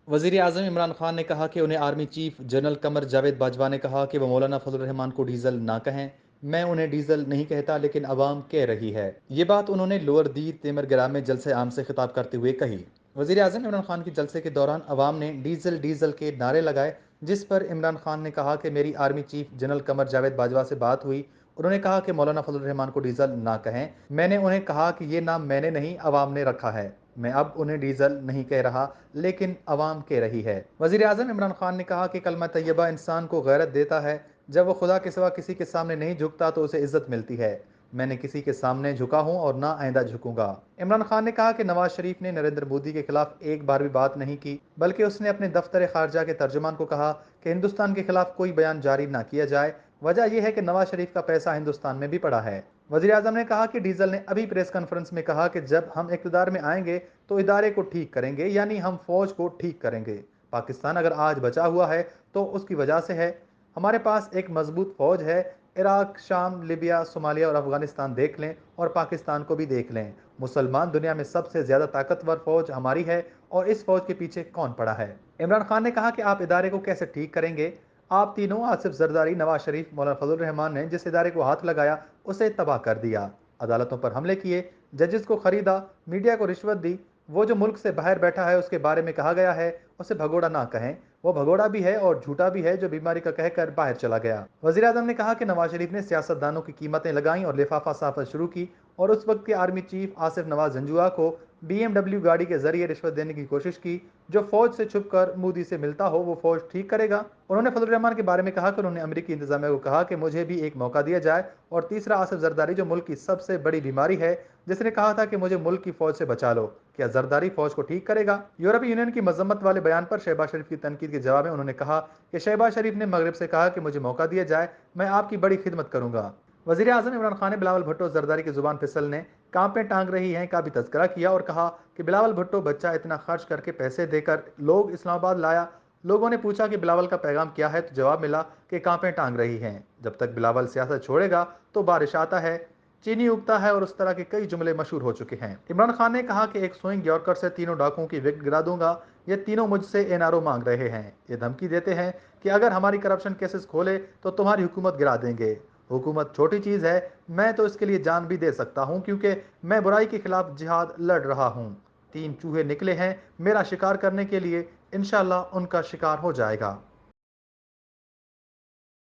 वजीर आजम इमरान खान ने कहा कि उन्हें army chief general Qamar Javed Bajwa ने कहा कि वो मौलाना फजल रहमान को डीजल ना कहें। मैं उन्हें डीजल नहीं कहता लेकिन अवाम कह रही है। ये बात उन्होंने लोअर दीर तेमरगरा में जलसे आम से खिताब करते हुए कही। वजीर आजम इमरान खान की जलसे के दौरान अवाम ने डीजल डीजल के नारे लगाए, जिस पर इमरान खान ने कहा कि मेरी army chief general Qamar Javed Bajwa से बात हुई। उन्होंने कहा कि मौलाना फजल रहमान को डीजल ना कहें। मैंने उन्हें कहा कि ये नाम मैंने नहीं अवाम ने रखा है। मैं अब उन्हें डीजल नहीं कह रहा लेकिन अवाम कह रही है। वजीर आजम इमरान खान ने कहा कि कलमा तैयबा इंसान को गैरत देता है। जब वो खुदा के सिवा किसी के सामने नहीं झुकता तो उसे इज्जत मिलती है। मैंने किसी के सामने झुका हूं और ना आइंदा झुकूंगा। इमरान खान ने कहा कि नवाज शरीफ ने नरेंद्र मोदी के खिलाफ एक बार भी बात नहीं की, बल्कि उसने अपने दफ्तर खारजा के तर्जुमान को कहा कि हिंदुस्तान के खिलाफ कोई बयान जारी ना किया जाए। वजह यह है कि नवाज शरीफ का पैसा हिंदुस्तान में भी पड़ा है। वजीर आजम ने कहा कि डीजल ने अभी प्रेस कॉन्फ्रेंस में कहा कि जब हम इक़्तिदार में आएंगे तो इदारे को ठीक करेंगे, यानी हम फौज को ठीक करेंगे। पाकिस्तान अगर आज बचा हुआ है तो उसकी वजह से है। हमारे पास एक मजबूत फौज है। इराक, शाम, लिबिया, सोमालिया और अफगानिस्तान देख लें और पाकिस्तान को भी देख लें। मुसलमान दुनिया में सबसे ज्यादा ताकतवर फौज हमारी है और इस फौज के पीछे कौन पड़ा है। इमरान खान ने कहा कि आप इदारे को कैसे ठीक करेंगे। आप तीनों आसिफ जरदारी, नवाज शरीफ, मौलाना फजल रहमान ने जिस इदारे को हाथ लगाया उसे तबाह कर दिया। अदालतों पर हमले किए, जजेस को खरीदा, मीडिया को रिश्वत दी। वो जो मुल्क से बाहर बैठा है उसके बारे में कहा गया है उसे भगोड़ा ना कहें। वो भगोड़ा भी है और झूठा भी है जो बीमारी का कहकर बाहर चला गया। वजीर आजम ने कहा कि नवाज शरीफ ने सियासतदानों की कीमतें लगाई और लिफाफा साफत शुरू की और उस वक्त के आर्मी चीफ आसिफ नवाज जंजुआ को BMW गाड़ी के जरिए रिश्वत देने की कोशिश की। जो फौज से छुप कर मोदी से मिलता हो वो फौज ठीक करेगा। उन्होंने फजल रहमान के बारे में कहा कि उन्होंने अमरीकी इंतजामिया को कहा कि मुझे भी एक मौका दिया जाए। और तीसरा आसिफ जरदारी जो मुल्क की सबसे बड़ी बीमारी है, जिसने कहा था कि मुझे मुल्क की फौज से बचा लो। क्या जरदारी फौज को ठीक करेगा। यूरोपीय यूनियन की मजम्मत वाले बयान पर शहबाज शरीफ की तनकीद के जवाब में उन्होंने कहा कि शहबाज शरीफ ने मगरब से कहा कि मुझे मौका दिया जाए, मैं आपकी बड़ी खिदमत करूंगा। वजीर आजम इमरान खान ने बिलावल भुट्टो जरदारी की जुबान फिसलने, कांपे टांग रही हैं का भी तस्करा किया और कहा कि बिलावल भुट्टो बच्चा इतना खर्च करके पैसे देकर लोग इस्लामाबाद लाया। लोगों ने पूछा कि बिलावल का पैगाम क्या है तो जवाब मिला कि कांपे टांग रही हैं। जब तक बिलावल सियासत छोड़ेगा तो बारिश आता है, चीनी उगता है और उस तरह के कई जुमले मशहूर हो चुके हैं। इमरान खान ने कहा कि एक स्विंग यॉर्कर से तीनों डाकुओं की विकेट गिरा दूंगा। ये तीनों मुझसे एनआरओ मांग रहे हैं। ये धमकी देते हैं कि अगर हमारी करप्शन केसेस खोले तो तुम्हारी हुकूमत गिरा देंगे। हुकूमत छोटी चीज है, मैं तो इसके लिए जान भी दे सकता हूं क्योंकि मैं बुराई के खिलाफ जिहाद लड़ रहा हूं। 3 चूहे निकले हैं मेरा शिकार करने के लिए, इंशाल्लाह उनका शिकार हो जाएगा।